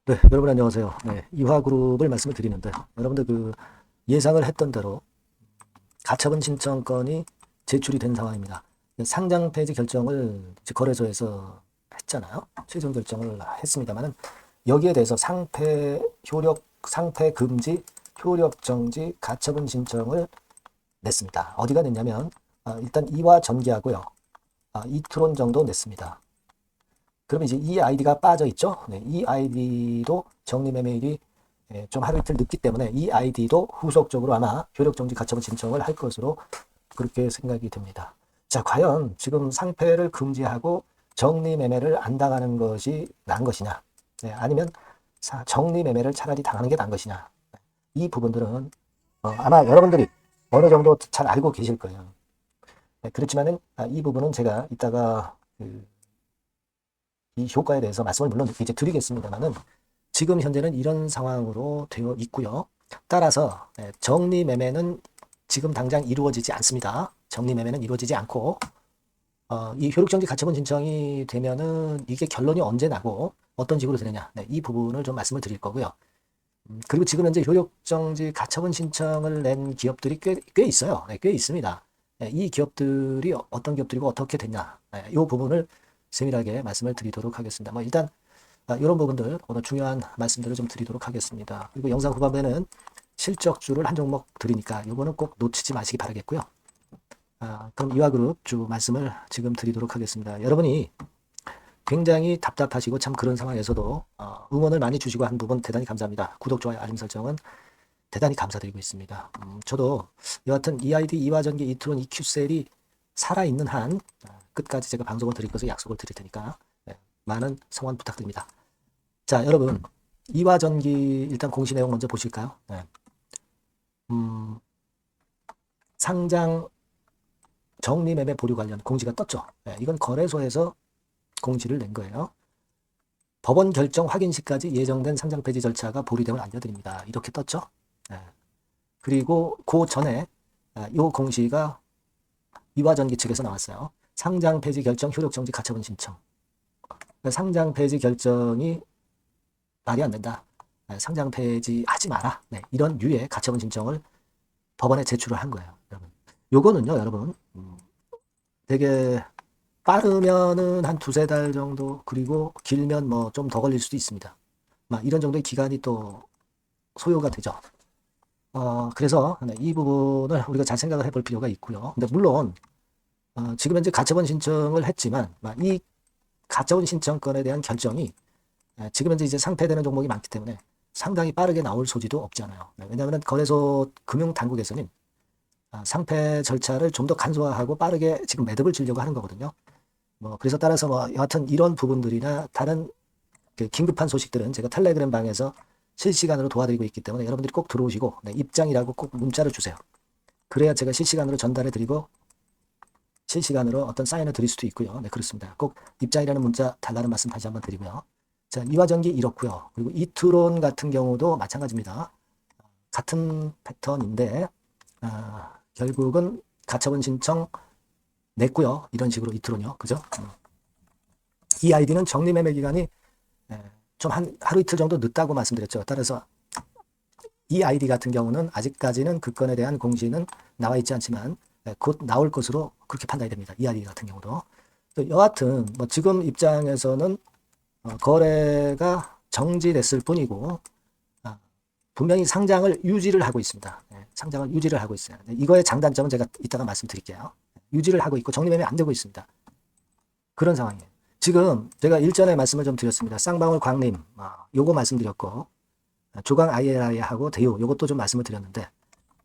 네, 여러분 안녕하세요. 네, 이화그룹을 말씀을 드리는데 여러분들 예상을 했던 대로 가처분 신청건이 제출이 된 상황입니다. 상장 폐지 결정을 이제 거래소에서 했잖아요. 최종 결정을 했습니다만은 여기에 대해서 상패 금지, 효력 정지, 가처분 신청을 냈습니다. 어디가 냈냐면 일단 이화 전기하고요. 이트론 정도 냈습니다. 그러면 이제 이 아이디가 빠져 있죠. 네, 이 아이디도 정리매매일이 좀 하루 이틀 늦기 때문에 이 아이디도 후속적으로 아마 효력정지 가처분 신청을 할 것으로 그렇게 생각이 듭니다. 자, 과연 지금 상패를 금지하고 정리매매를 안 당하는 것이 나은 것이냐, 네, 아니면 정리매매를 차라리 당하는 게 나은 것이냐, 이 부분들은 아마 여러분들이 어느 정도 잘 알고 계실 거예요. 네, 그렇지만은 이 부분은 제가 이따가 이 효과에 대해서 말씀을 물론 이제 드리겠습니다만은 지금 현재는 이런 상황으로 되어 있고요. 따라서 정리매매는 지금 당장 이루어지지 않습니다. 정리매매는 이루어지지 않고 이 효력정지 가처분 신청이 되면은 이게 결론이 언제 나고 어떤 식으로 되느냐, 네, 이 부분을 좀 말씀을 드릴 거고요. 그리고 지금 현재 효력정지 가처분 신청을 낸 기업들이 꽤 있어요. 네, 꽤 있습니다. 네, 이 기업들이 어떤 기업들이고 어떻게 됐냐, 네, 이 부분을 세밀하게 말씀을 드리도록 하겠습니다. 뭐 일단 이런 부분들 오늘 중요한 말씀들을 좀 드리도록 하겠습니다. 그리고 영상 후반부에는 실적주를 한 종목 드리니까 이거는 꼭 놓치지 마시기 바라겠고요. 그럼 이화그룹 주 말씀을 지금 드리도록 하겠습니다. 여러분이 굉장히 답답하시고 참 그런 상황에서도 응원을 많이 주시고 한 부분 대단히 감사합니다. 구독, 좋아요, 알림 설정은 대단히 감사드리고 있습니다. 저도 여하튼 EID, 이화전기, 이트론, EQ셀이 살아있는 한 끝까지 제가 방송을 드릴 것을 약속을 드릴 테니까 많은 성원 부탁드립니다. 자, 여러분, 이화전기 일단 공시 내용 먼저 보실까요? 네. 상장 정리매매 보류 관련 공지가 떴죠. 네, 이건 거래소에서 공지를 낸 거예요. 법원 결정 확인 시까지 예정된 상장 폐지 절차가 보류됨을 알려드립니다. 이렇게 떴죠. 네. 그리고 그 전에 이 공시가 이화전기 측에서 나왔어요. 상장 폐지 결정 효력정지 가처분 신청. 그러니까 상장 폐지 결정이 말이 안 된다. 네, 상장 폐지하지 마라. 네, 이런 류의 가처분 신청을 법원에 제출을 한 거예요. 여러분. 요거는요, 여러분. 되게 빠르면은 한 두세 달 정도, 그리고 길면 뭐 좀 더 걸릴 수도 있습니다. 막 이런 정도의 기간이 또 소요가 되죠. 그래서 네, 이 부분을 우리가 잘 생각을 해볼 필요가 있고요. 근데 물론 지금 현재 가처분 신청을 했지만 이 가처분 신청권에 대한 결정이 지금 현재 이제 상폐되는 종목이 많기 때문에 상당히 빠르게 나올 소지도 없지 않아요. 네, 왜냐하면 거래소 금융당국에서는 상폐 절차를 좀 더 간소화하고 빠르게 지금 매듭을 지려고 하는 거거든요. 뭐 그래서 따라서 뭐 여하튼 이런 부분들이나 다른 긴급한 소식들은 제가 텔레그램 방에서 실시간으로 도와드리고 있기 때문에 여러분들이 꼭 들어오시고 입장이라고 꼭 문자를 주세요. 그래야 제가 실시간으로 전달해 드리고 실시간으로 어떤 사인을 드릴 수도 있고요. 네, 그렇습니다. 꼭 입장이라는 문자 달라는 말씀 다시 한번 드리고요. 자, 이화전기 이렇고요. 그리고 이트론 같은 경우도 마찬가지입니다. 같은 패턴인데 결국은 가처분 신청 냈고요. 이런 식으로 이트론이요. 그죠? 이 아이디는 정리매매 기간이 좀 하루 이틀 정도 늦다고 말씀드렸죠. 따라서 이 아이디 같은 경우는 아직까지는 그 건에 대한 공시는 나와 있지 않지만 곧 나올 것으로 그렇게 판단이 됩니다. 이 아이디 같은 경우도. 여하튼 뭐 지금 입장에서는 거래가 정지됐을 뿐이고 분명히 상장을 유지를 하고 있습니다. 상장을 유지를 하고 있어요. 이거의 장단점은 제가 이따가 말씀드릴게요. 유지를 하고 있고 정리매매 안 되고 있습니다. 그런 상황이에요. 지금 제가 일전에 말씀을 좀 드렸습니다. 쌍방울 광림 요거 말씀드렸고 조강 ILI하고 대우 요것도 좀 말씀을 드렸는데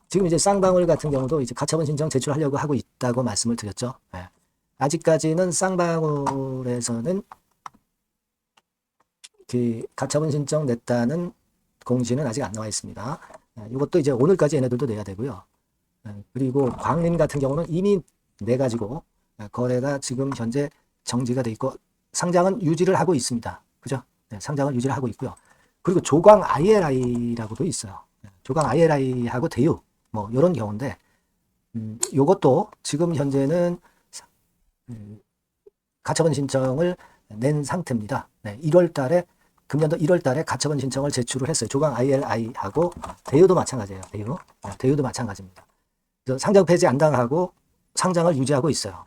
지금 이제 쌍방울 같은 경우도 이제 가처분 신청 제출하려고 하고 있다고 말씀을 드렸죠. 네. 아직까지는 쌍방울에서는 그 가처분 신청 냈다는 공지는 아직 안 나와 있습니다. 이것도 이제 오늘까지 얘네들도 내야 되고요. 그리고 광림 같은 경우는 이미 내 가지고 거래가 지금 현재 정지가 돼 있고 상장은 유지를 하고 있습니다. 그죠? 네, 상장을 유지를 하고 있고요. 그리고 조광 ILI라고도 있어요. 조광 ILI하고 대유 뭐 이런 경우인데 요것도 지금 현재는 가처분 신청을 낸 상태입니다. 네, 1월 달에 금년도 1월 달에 가처분 신청을 제출을 했어요. 조강 ILI하고 대유도 마찬가지예요. 대유도 마찬가지입니다. 그래서 상장 폐지 안 당하고 상장을 유지하고 있어요.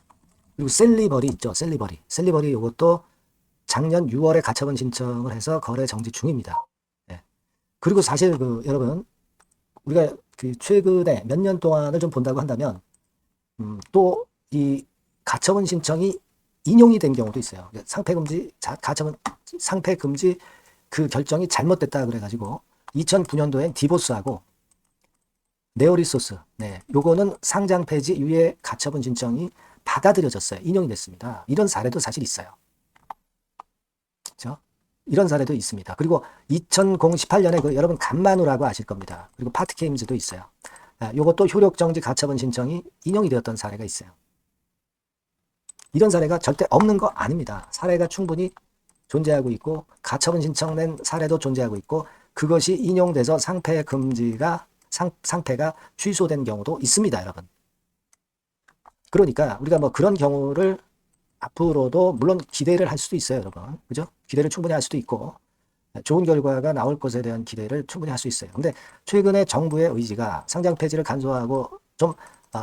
그리고 셀리버리 있죠. 셀리버리 이것도 작년 6월에 가처분 신청을 해서 거래 정지 중입니다. 네. 그리고 사실 여러분 우리가 최근에 몇 년 동안을 좀 본다고 한다면 또 이 가처분 신청이 인용이 된 경우도 있어요. 상패금지 가처분 상패금지 그 결정이 잘못됐다 그래가지고 2009년도엔 디보스하고 네오리소스 요거는 상장 폐지 이후에 가처분 신청이 받아들여졌어요. 인용이 됐습니다. 이런 사례도 사실 있어요. 그렇죠? 이런 사례도 있습니다. 그리고 2018년에 여러분 간마누라고 아실 겁니다. 그리고 파트게임즈도 있어요. 요것도 효력정지 가처분 신청이 인용이 되었던 사례가 있어요. 이런 사례가 절대 없는 거 아닙니다. 사례가 충분히 존재하고 있고 가처분 신청된 사례도 존재하고 있고 그것이 인용돼서 상패금지가 상패가 취소된 경우도 있습니다, 여러분. 그러니까 우리가 뭐 그런 경우를 앞으로도 물론 기대를 할 수도 있어요, 여러분. 그죠? 기대를 충분히 할 수도 있고 좋은 결과가 나올 것에 대한 기대를 충분히 할 수 있어요. 근데 최근에 정부의 의지가 상장 폐지를 간소화하고 좀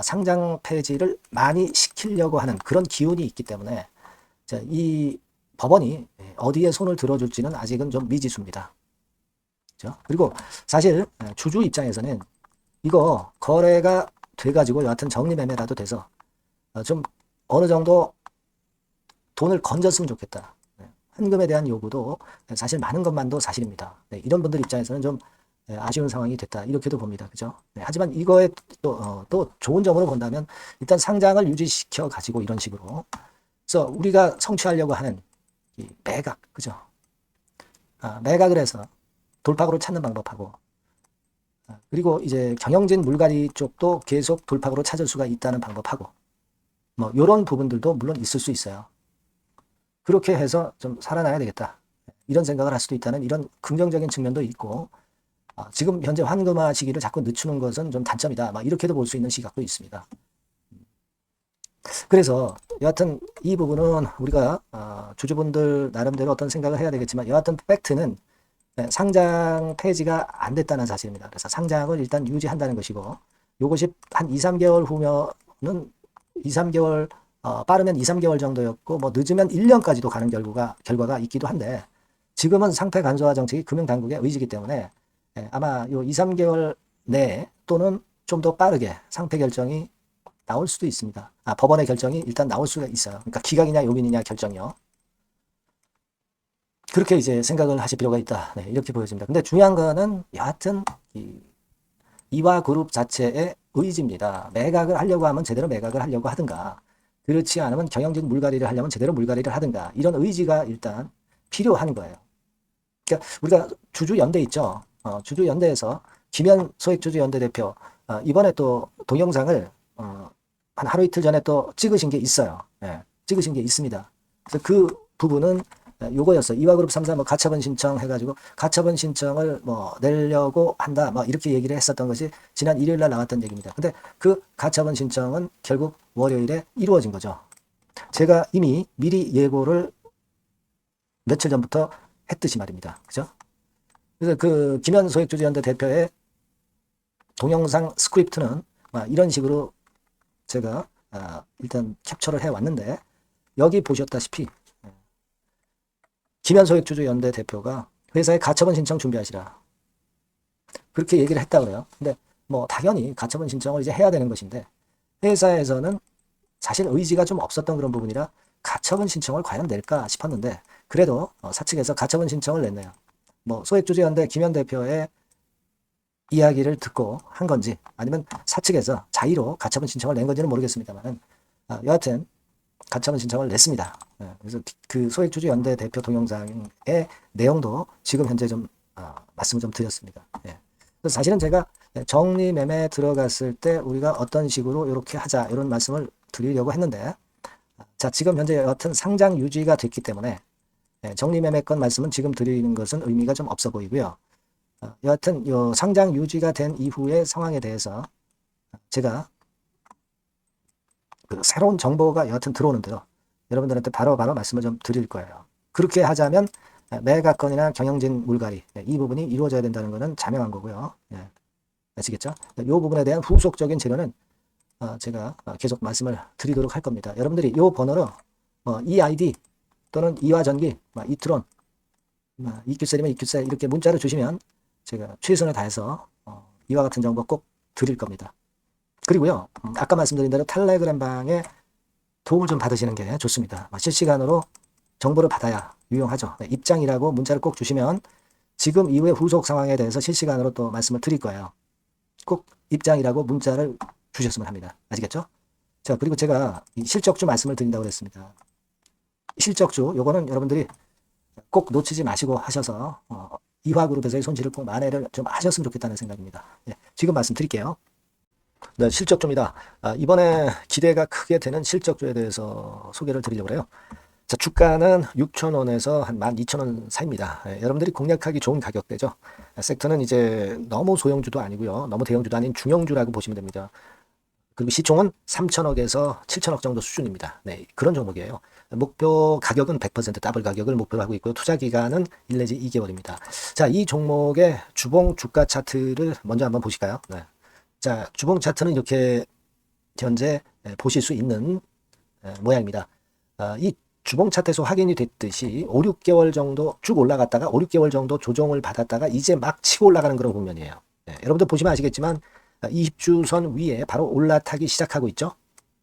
상장 폐지를 많이 시키려고 하는 그런 기운이 있기 때문에 이 법원이 어디에 손을 들어줄지는 아직은 좀 미지수입니다. 그렇죠? 그리고 사실 주주 입장에서는 이거 거래가 돼가지고 여하튼 정리매매라도 돼서 좀 어느 정도 돈을 건졌으면 좋겠다. 환금에 대한 요구도 사실 많은 것만도 사실입니다. 이런 분들 입장에서는 좀 아쉬운 상황이 됐다. 이렇게도 봅니다. 그죠? 하지만 이거에 또 좋은 점으로 본다면 일단 상장을 유지시켜 가지고 이런 식으로. 그래서 우리가 성취하려고 하는 이 매각, 그죠? 매각을 해서 돌파구를 찾는 방법하고 그리고 이제 경영진 물갈이 쪽도 계속 돌파구로 찾을 수가 있다는 방법하고 뭐 이런 부분들도 물론 있을 수 있어요. 그렇게 해서 좀 살아나야 되겠다. 이런 생각을 할 수도 있다는 이런 긍정적인 측면도 있고 지금 현재 환금화 시기를 자꾸 늦추는 것은 좀 단점이다. 막 이렇게도 볼 수 있는 시각도 있습니다. 그래서 여하튼 이 부분은 우리가 주주분들 나름대로 어떤 생각을 해야 되겠지만 여하튼 팩트는 상장 폐지가 안 됐다는 사실입니다. 그래서 상장을 일단 유지한다는 것이고 이것이 한 2, 3개월 후면은 2, 3개월 빠르면 2, 3개월 정도였고 뭐 늦으면 1년까지도 가는 결과가 있기도 한데 지금은 상패 간소화 정책이 금융당국의 의지이기 때문에 아마 요 2, 3개월 내에 또는 좀 더 빠르게 상패 결정이 나올 수도 있습니다. 법원의 결정이 일단 나올 수가 있어요. 그러니까 기각이냐 용인이냐 결정이요. 그렇게 이제 생각을 하실 필요가 있다. 이렇게 보여집니다. 근데 중요한 거는 여하튼 이화 그룹 자체의 의지입니다. 매각을 하려고 하면 제대로 매각을 하려고 하든가 그렇지 않으면 경영진 물갈이를 하려면 제대로 물갈이를 하든가 이런 의지가 일단 필요한 거예요. 그러니까 우리가 주주연대 있죠. 주주연대에서 김현 소액주주연대 대표 이번에 또 동영상을 한 하루 이틀 전에 또 찍으신 게 있어요. 찍으신 게 있습니다. 그래서 그 부분은 요거였어요. 이화그룹 3사 뭐 가처분 신청 해가지고 가처분 신청을 뭐 내려고 한다. 뭐 이렇게 얘기를 했었던 것이 지난 일요일 날 나왔던 얘기입니다. 근데 그 가처분 신청은 결국 월요일에 이루어진 거죠. 제가 이미 미리 예고를 며칠 전부터 했듯이 말입니다. 그죠? 그래서 그 김현 소액주주연대 대표의 동영상 스크립트는 이런 식으로 제가 일단 캡처를 해 왔는데 여기 보셨다시피 김현 소액주주연대 대표가 회사에 가처분 신청 준비하시라 그렇게 얘기를 했다 그래요. 근데 뭐 당연히 가처분 신청을 이제 해야 되는 것인데 회사에서는 사실 의지가 좀 없었던 그런 부분이라 가처분 신청을 과연 낼까 싶었는데 그래도 사측에서 가처분 신청을 냈네요. 뭐 소액주주연대 김현 대표의 이야기를 듣고 한 건지 아니면 사측에서 자의로 가처분 신청을 낸 건지는 모르겠습니다만 여하튼 가처분 신청을 냈습니다. 그래서 그 소액주주연대 대표 동영상의 내용도 지금 현재 좀 말씀을 좀 드렸습니다. 그래서 사실은 제가 정리매매 들어갔을 때 우리가 어떤 식으로 이렇게 하자 이런 말씀을 드리려고 했는데 자 지금 현재 여하튼 상장 유지가 됐기 때문에 정리매매권 말씀은 지금 드리는 것은 의미가 좀 없어 보이고요. 여하튼 요 상장 유지가 된 이후의 상황에 대해서 제가 그 새로운 정보가 여하튼 들어오는데요. 여러분들한테 바로바로 말씀을 좀 드릴 거예요. 그렇게 하자면 매각건이나 경영진 물갈이, 이 부분이 이루어져야 된다는 것은 자명한 거고요. 아시겠죠? 이 부분에 대한 후속적인 재료는 제가 계속 말씀을 드리도록 할 겁니다. 여러분들이 이 번호로 EID 또는 이화전기, 이트론, EQ셀이면 EQ셀 이렇게 문자를 주시면 제가 최선을 다해서 이와 같은 정보 꼭 드릴 겁니다. 그리고요, 아까 말씀드린 대로 텔레그램 방에 도움을 좀 받으시는 게 좋습니다. 실시간으로 정보를 받아야 유용하죠. 입장이라고 문자를 꼭 주시면 지금 이후의 후속 상황에 대해서 실시간으로 또 말씀을 드릴 거예요. 꼭 입장이라고 문자를 주셨으면 합니다. 아시겠죠? 자, 그리고 제가 이 실적주 말씀을 드린다고 그랬습니다. 실적주, 요거는 여러분들이 꼭 놓치지 마시고 하셔서 이화그룹에서의 손실을 꼭 만회를 좀 하셨으면 좋겠다는 생각입니다. 지금 말씀드릴게요. 네, 실적주입니다. 이번에 기대가 크게 되는 실적주에 대해서 소개를 드리려고 해요. 자, 주가는 6,000원에서 한 12,000원 사이입니다. 여러분들이 공략하기 좋은 가격대죠. 섹터는 이제 너무 소형주도 아니고요. 너무 대형주도 아닌 중형주라고 보시면 됩니다. 그리고 시총은 3천억에서 7천억 정도 수준입니다. 네, 그런 종목이에요. 목표 가격은 100% 더블 가격을 목표로 하고 있고요. 투자 기간은 1 내지 2개월입니다. 자, 이 종목의 주봉 주가 차트를 먼저 한번 보실까요? 네. 자, 주봉 차트는 이렇게 현재 보실 수 있는 모양입니다. 이 주봉 차트에서 확인이 됐듯이 5, 6개월 정도 쭉 올라갔다가 5, 6개월 정도 조정을 받았다가 이제 막 치고 올라가는 그런 국면이에요. 여러분들 보시면 아시겠지만 20주선 위에 바로 올라타기 시작하고 있죠.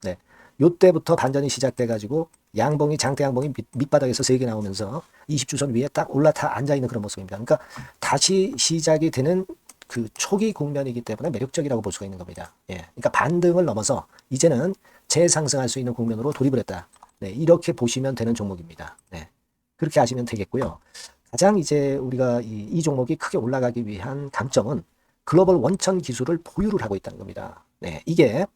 네. 요때부터 반전이 시작돼 가지고 양봉이 장대 양봉이 밑바닥에서 3개 나오면서 20주선 위에 딱 올라타 앉아 있는 그런 모습입니다. 그러니까 다시 시작이 되는 그 초기 국면이기 때문에 매력적이라고 볼 수가 있는 겁니다. 그러니까 반등을 넘어서 이제는 재상승할 수 있는 국면으로 돌입을 했다. 네, 이렇게 보시면 되는 종목입니다. 네, 그렇게 아시면 되겠고요. 가장 이제 우리가 이 종목이 크게 올라가기 위한 강점은 글로벌 원천 기술을 보유를 하고 있다는 겁니다. 네, 이게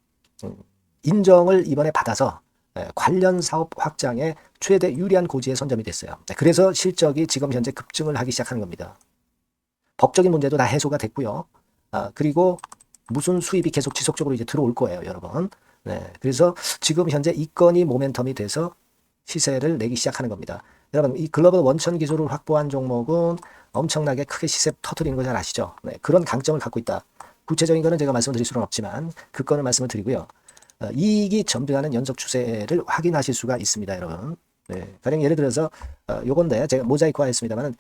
인정을 이번에 받아서 관련 사업 확장에 최대 유리한 고지에 선점이 됐어요. 네, 그래서 실적이 지금 현재 급증을 하기 시작하는 겁니다. 법적인 문제도 다 해소가 됐고요. 그리고 무슨 수입이 계속 지속적으로 이제 들어올 거예요, 여러분. 네, 그래서 지금 현재 이 건이 모멘텀이 돼서 시세를 내기 시작하는 겁니다. 여러분, 이 글로벌 원천 기술을 확보한 종목은 엄청나게 크게 시세 터트리는 거 잘 아시죠? 네, 그런 강점을 갖고 있다. 구체적인 거는 제가 말씀드릴 수는 없지만 그 건을 말씀을 드리고요. 이익이 점등하는 연속 추세를 확인하실 수가 있습니다, 여러분. 네, 가령 예를 들어서 요건데 제가 모자이크화 했습니다만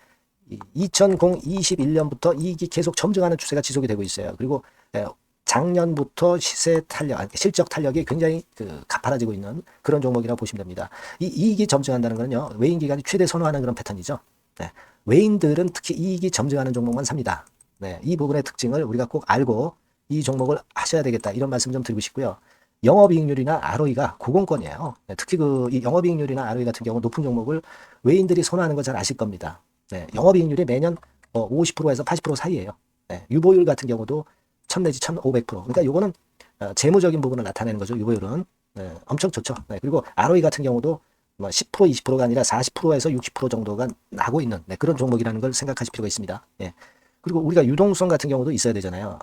2021년부터 이익이 계속 점증하는 추세가 지속이 되고 있어요. 그리고 작년부터 시세 탄력, 실적 탄력이 굉장히 가파라지고 있는 그런 종목이라고 보시면 됩니다. 이 이익이 점증한다는 것은요, 외인 기관이 최대 선호하는 그런 패턴이죠. 네, 외인들은 특히 이익이 점증하는 종목만 삽니다. 네, 이 부분의 특징을 우리가 꼭 알고 이 종목을 하셔야 되겠다, 이런 말씀 좀 드리고 싶고요. 영업이익률이나 ROE가 고공권이에요. 네, 특히 이 영업이익률이나 ROE 같은 경우 높은 종목을 외인들이 선호하는 거 잘 아실 겁니다. 네, 영업이익률이 매년 50%에서 80% 사이에요. 네, 유보율 같은 경우도 1000 내지 1500%. 그러니까 요거는 재무적인 부분을 나타내는 거죠. 유보율은. 네, 엄청 좋죠. 네, 그리고 ROE 같은 경우도 10% 20%가 아니라 40%에서 60% 정도가 나고 있는 그런 종목이라는 걸 생각하실 필요가 있습니다. 예. 그리고 우리가 유동성 같은 경우도 있어야 되잖아요.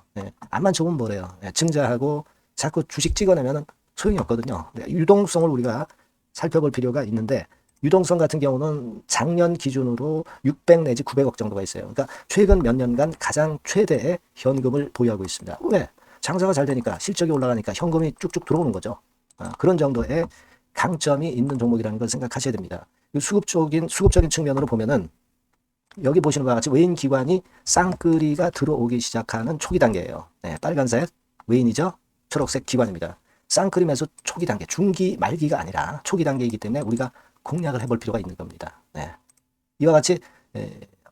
암만 좋으면 뭐래요. 증자하고 자꾸 주식 찍어내면 소용이 없거든요. 유동성을 우리가 살펴볼 필요가 있는데, 유동성 같은 경우는 작년 기준으로 600 내지 900억 정도가 있어요. 그러니까 최근 몇 년간 가장 최대의 현금을 보유하고 있습니다. 왜? 장사가 잘 되니까, 실적이 올라가니까 현금이 쭉쭉 들어오는 거죠. 그런 정도의 강점이 있는 종목이라는 걸 생각하셔야 됩니다. 수급적인 측면으로 보면은 여기 보시는 것과 같이 외인 기관이 쌍끌이가 들어오기 시작하는 초기 단계예요. 네, 빨간색 외인이죠. 초록색 기관입니다. 쌍끌이 매수 초기 단계, 중기 말기가 아니라 초기 단계이기 때문에 우리가 공략을 해볼 필요가 있는 겁니다. 네. 이와 같이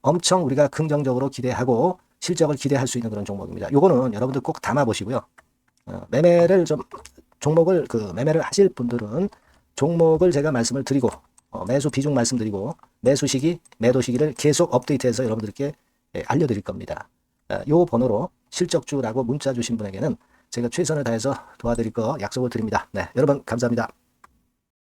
엄청 우리가 긍정적으로 기대하고 실적을 기대할 수 있는 그런 종목입니다. 요거는 여러분들 꼭 담아 보시고요. 종목을 매매를 하실 분들은 종목을 제가 말씀을 드리고 매수 비중 말씀드리고 매수 시기, 매도 시기를 계속 업데이트해서 여러분들께 알려드릴 겁니다. 요 번호로 실적주라고 문자 주신 분에게는 제가 최선을 다해서 도와드릴 거 약속을 드립니다. 네, 여러분 감사합니다.